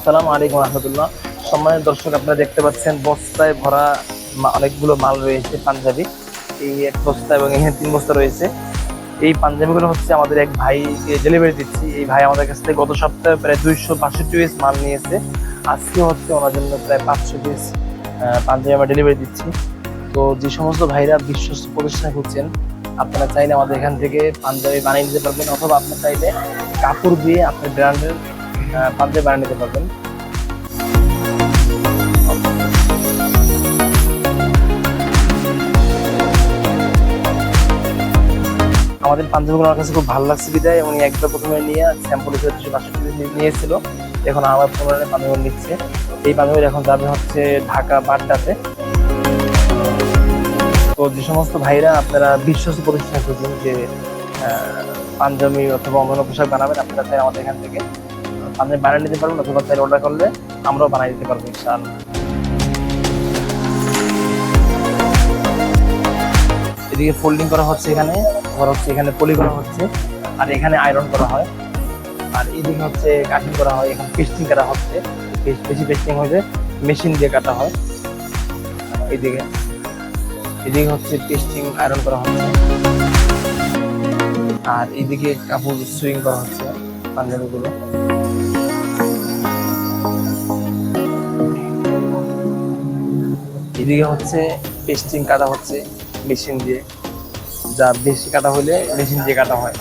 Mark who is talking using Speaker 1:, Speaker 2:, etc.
Speaker 1: আসসালামু আলাইকুম রহমতুল্লাহ। সম্মানিত দর্শক, আপনারা দেখতে পাচ্ছেন বস্তায় ভরা অনেকগুলো মাল রয়েছে পাঞ্জাবি। এই এক বস্তা এবং এখানে 3 বস্তা রয়েছে। এই পাঞ্জাবিগুলো হচ্ছে আমাদের এক ভাইকে ডেলিভারি দিচ্ছি। এই ভাই আমাদের কাছ থেকে গত সপ্তাহে প্রায় 262 পিস মাল নিয়েছে। আজকে হচ্ছে ওনার জন্য প্রায় 500 পিস পাঞ্জাবি আমরা ডেলিভারি দিচ্ছি। তো যে সমস্ত ভাইরা বিশ্বস্ত প্রতিষ্ঠান খুঁজছেন, আপনারা চাইলে আমাদের এখান থেকে পাঞ্জাবি বানিয়ে নিতে পারবেন, অথবা আপনার চাইলে কাপড় দিয়ে আপনার ব্র্যান্ডের পাঞ্জাবি বানিয়ে নিতে পারবেন। আমাদের পাঞ্জাবিগুলো আমার কাছে খুব ভালো লাগছে বিদায় উনি একবার প্রথমে নিয়ে স্যাম্পল হিসেবে 262 নিয়েছিল। এখন আমার পুনরায় পাঞ্জাবি নিচ্ছে। এই পাঞ্জাবি এখন যাবে হচ্ছে ঢাকা বাড্ডাতে। তো যে সমস্ত ভাইরা আপনারা বিশ্বস্ত প্রতিষ্ঠান খুঁজছেন যে পাঞ্জাবি অথবা অন্যান্য পোশাক বানাবেন, আপনারা চাই আমাদের এখান থেকে পাঞ্জাবি বানিয়ে নিতে পারবেন, অথবা চাইলে অর্ডার করলে আমরাও বানিয়ে দিতে পারবো ইনশাআল্লাহ। এদিকে ফোল্ডিং করা হচ্ছে, এখানে আবার হচ্ছে এখানে পলি করা হচ্ছে, আর এখানে আয়রন করা হয়, আর এদিকে হচ্ছে কাটিং করা হয়। এখানে পেস্টিং করা হচ্ছে, বেশি পেস্টিং হয়েছে মেশিন দিয়ে কাটা হয়। এদিকে এদিকে হচ্ছে পেস্টিং আয়রন করা হচ্ছে, আর এদিকে কাপড় সুইং করা হচ্ছে পাঞ্জাবিগুলো। এদিকে হচ্ছে পেস্টিং কাটা হচ্ছে মেশিন দিয়ে, যা বেশি কাটা হলে মেশিন দিয়ে কাটা হয়।